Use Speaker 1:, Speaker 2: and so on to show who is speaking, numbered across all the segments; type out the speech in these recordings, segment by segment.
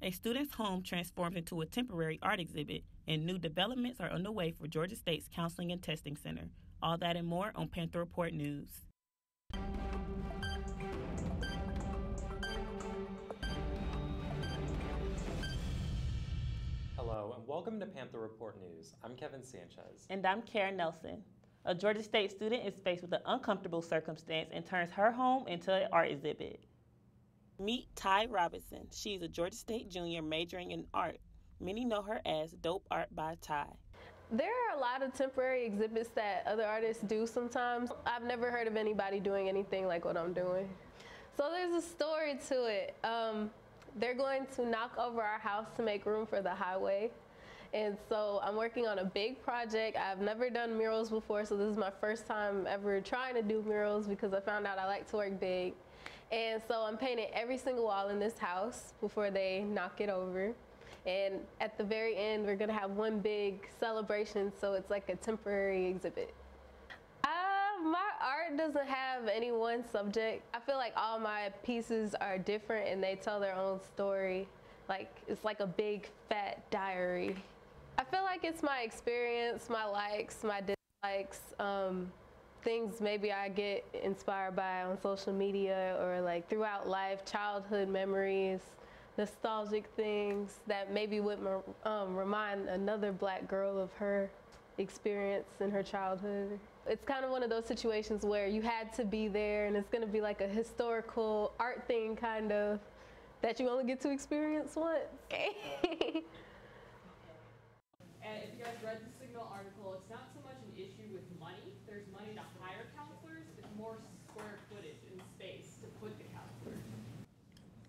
Speaker 1: A student's home transformed into a temporary art exhibit, and new developments are underway for Georgia State's Counseling and Testing Center. All that and more on Panther Report News.
Speaker 2: Hello and welcome to Panther Report News. I'm Kevin Sanchez.
Speaker 1: And I'm Karen Nelson. A Georgia State student is faced with an uncomfortable circumstance and turns her home into an art exhibit. Meet Ty Robinson. She's a Georgia State junior majoring in art. Many know her as Dope Art by Ty.
Speaker 3: There are a lot of temporary exhibits that other artists do sometimes. I've never heard of anybody doing anything like what I'm doing. So there's a story to it. They're going to knock over our house to make room for the highway. And so I'm working on a big project. I've never done murals before, so this is my first time ever trying to do murals because I found out I like to work big. And so I'm painting every single wall in this house before they knock it over. And at the very end, we're gonna have one big celebration, so it's like a temporary exhibit. My art doesn't have any one subject. I feel like all my pieces are different and they tell their own story. Like, it's like a big fat diary. I feel like it's my experience, my likes, my dislikes, things maybe I get inspired by on social media or like throughout life, childhood memories, nostalgic things that maybe would remind another black girl of her experience in her childhood. It's kind of one of those situations where you had to be there and it's going to be like a historical art thing kind of that you only get to experience once. Okay.
Speaker 4: And if you guys read the Signal article, it's not so much an issue with money. There's money to hire counselors. It's more square footage and space to put the counselors.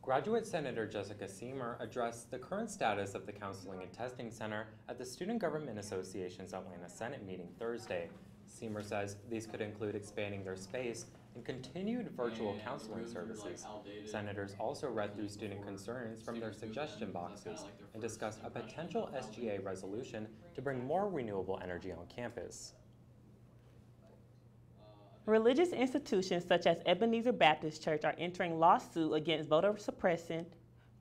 Speaker 2: Graduate Senator Jessica Seymour addressed the current status of the Counseling and Testing Center at the Student Government Association's Atlanta Senate meeting Thursday. Seymour says these could include expanding their space and continued virtual counseling services. Senators also read through student concerns from their suggestion boxes and discussed a potential SGA resolution to bring more renewable energy on campus.
Speaker 1: Religious institutions such as Ebenezer Baptist Church are entering lawsuit against voter suppression.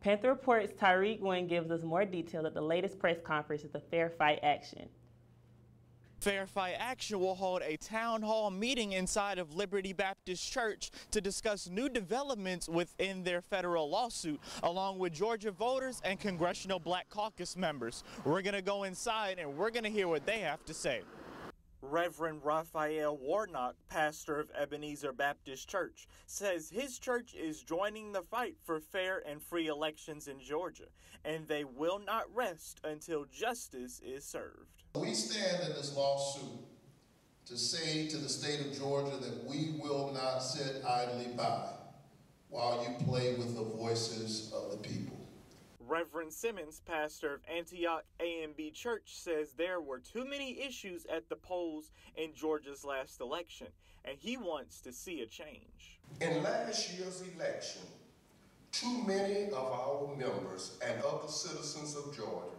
Speaker 1: Panther Report's Tyrik Wynn gives us more detail at the latest press conference at the Fair Fight Action.
Speaker 5: Fair Fight Action will hold a town hall meeting inside of Liberty Baptist Church to discuss new developments within their federal lawsuit, along with Georgia voters and Congressional Black Caucus members. We're going to go inside and we're going to hear what they have to say. Reverend Raphael Warnock, pastor of Ebenezer Baptist Church, says his church is joining the fight for fair and free elections in Georgia, and they will not rest until justice is served.
Speaker 6: We stand in this lawsuit to say to the state of Georgia that we will not sit idly by while you play with the voices of the people.
Speaker 5: Reverend Simmons, pastor of Antioch A&B Church, says there were too many issues at the polls in Georgia's last election, and he wants to see a change.
Speaker 6: In last year's election, too many of our members and other citizens of Georgia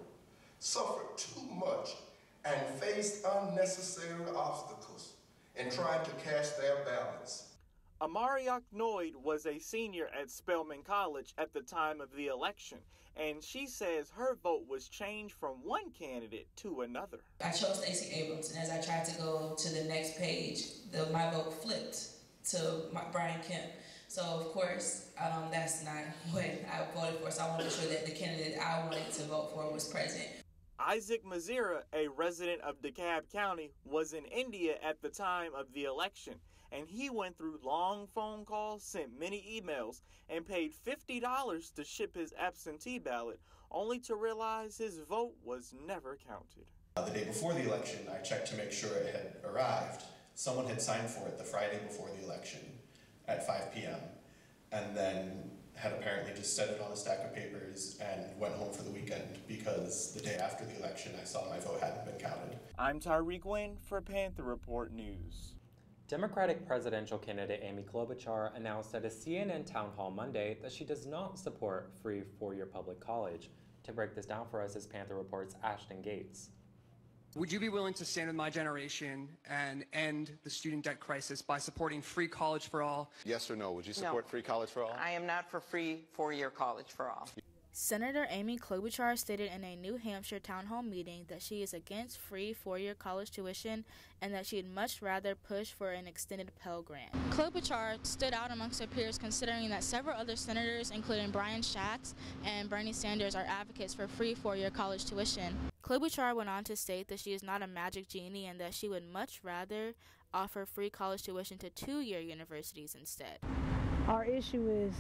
Speaker 6: suffered too much and faced unnecessary obstacles in trying to cast their ballots.
Speaker 5: Amariak Noyd was a senior at Spelman College at the time of the election, and she says her vote was changed from one candidate to another.
Speaker 7: I chose Stacey Abrams, and as I tried to go to the next page, my vote flipped to Brian Kemp. So, of course, that's not what I voted for, so I want to make sure that the candidate I wanted to vote for was present.
Speaker 5: Isaac Mazira, a resident of DeKalb County, was in India at the time of the election, and he went through long phone calls, sent many emails, and paid $50 to ship his absentee ballot, only to realize his vote was never counted.
Speaker 8: The day before the election, I checked to make sure it had arrived. Someone had signed for it the Friday before the election at 5 p.m. and then had apparently just set it on a stack of papers and went home for the weekend because the day after the election I saw my vote hadn't been counted.
Speaker 5: I'm Tyrik Wynn for Panther Report News.
Speaker 2: Democratic presidential candidate Amy Klobuchar announced at a CNN town hall Monday that she does not support free four-year public college. To break this down for us is Panther Report's Ashton Gates.
Speaker 9: Would you be willing to stand with my generation and end the student debt crisis by supporting free college for all?
Speaker 10: Yes or no? Would you support free college for all?
Speaker 11: I am not for free four-year college for all.
Speaker 10: Senator Amy Klobuchar stated in a New Hampshire town hall meeting that she is against free four-year college tuition and that she'd much rather push for an extended Pell Grant. Klobuchar stood out amongst her peers considering that several other senators, including Brian Schatz and Bernie Sanders, are advocates for free four-year college tuition. Klobuchar went on to state that she is not a magic genie and that she would much rather offer free college tuition to two-year universities instead.
Speaker 11: Our issue is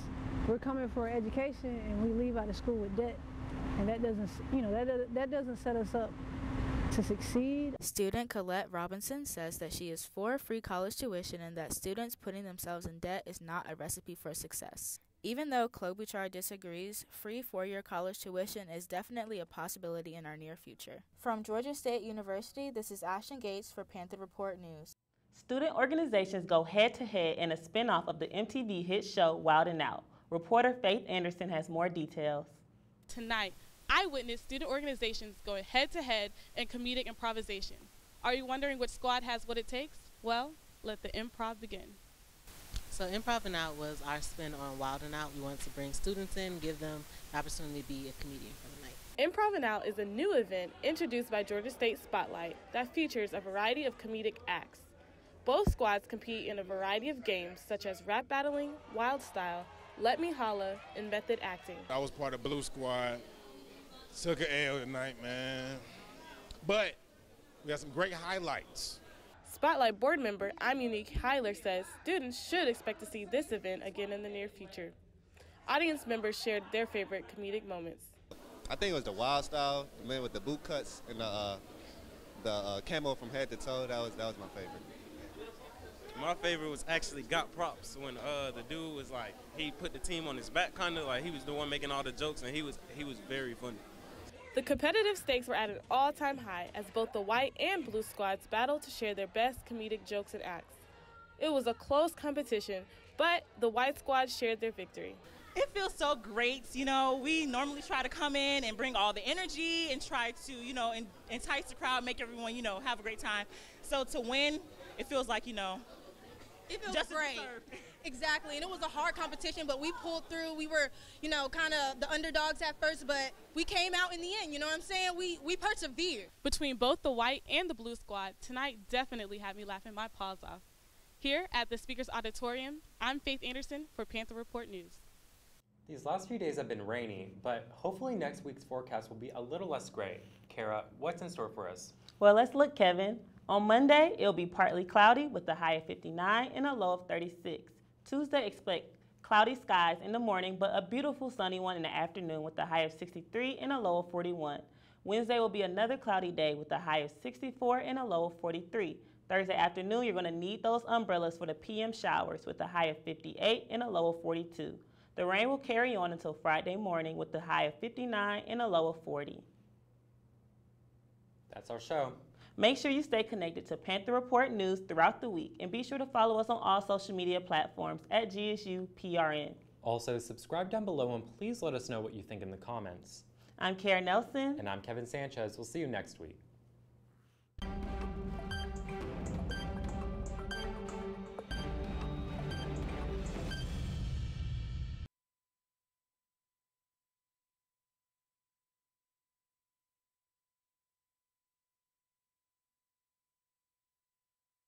Speaker 11: we're coming for education and we leave out of school with debt, and that doesn't, that doesn't set us up to succeed.
Speaker 10: Student Colette Robinson says that she is for free college tuition and that students putting themselves in debt is not a recipe for success. Even though Klobuchar disagrees, free four-year college tuition is definitely a possibility in our near future. From Georgia State University, this is Ashton Gates for Panther Report News.
Speaker 1: Student organizations go head-to-head in a spinoff of the MTV hit show Wild 'N Out. Reporter Faith Anderson has more details.
Speaker 12: Tonight, I witnessed student organizations going head-to-head in comedic improvisation. Are you wondering which squad has what it takes? Well, let the improv begin.
Speaker 13: So Improv 'N Out was our spin on Wild 'N Out. We wanted to bring students in, give them the opportunity to be a comedian for the night.
Speaker 12: Improv 'N Out is a new event introduced by Georgia State Spotlight that features a variety of comedic acts. Both squads compete in a variety of games such as rap battling, wild style, let me holla, and method acting.
Speaker 14: I was part of Blue Squad. Took an L tonight, man. But we got some great highlights.
Speaker 12: Spotlight board member I'm Unique Heiler says students should expect to see this event again in the near future. Audience members shared their favorite comedic moments.
Speaker 15: I think it was the wild style, the man with the boot cuts and the camo from head to toe. That was my favorite.
Speaker 16: My favorite was actually Got Props when the dude was like, he put the team on his back, kind of like he was the one making all the jokes, and he was very funny.
Speaker 12: The competitive stakes were at an all-time high as both the white and blue squads battled to share their best comedic jokes and acts. It was a close competition, but the white squad shared their victory.
Speaker 17: It feels so great. You know, we normally try to come in and bring all the energy and try to, entice the crowd, make everyone, have a great time. So to win, it feels like,
Speaker 18: it feels great. Exactly, and it was a hard competition, but we pulled through. We were, kind of the underdogs at first, but we came out in the end, you know what I'm saying? We persevered.
Speaker 12: Between both the white and the blue squad, tonight definitely had me laughing my paws off. Here at the Speaker's Auditorium, I'm Faith Anderson for Panther Report News.
Speaker 2: These last few days have been rainy, but hopefully next week's forecast will be a little less gray. Kara, what's in store for us?
Speaker 1: Well, let's look, Kevin. On Monday, it'll be partly cloudy with a high of 59 and a low of 36. Tuesday, expect cloudy skies in the morning, but a beautiful sunny one in the afternoon with a high of 63 and a low of 41. Wednesday will be another cloudy day with a high of 64 and a low of 43. Thursday afternoon, you're going to need those umbrellas for the PM showers with a high of 58 and a low of 42. The rain will carry on until Friday morning with a high of 59 and a low of 40.
Speaker 2: That's our show.
Speaker 1: Make sure you stay connected to Panther Report News throughout the week, and be sure to follow us on all social media platforms at GSU PRN.
Speaker 2: Also, subscribe down below and please let us know what you think in the comments.
Speaker 1: I'm Kara Nelson.
Speaker 2: And I'm Kevin Sanchez. We'll see you next week.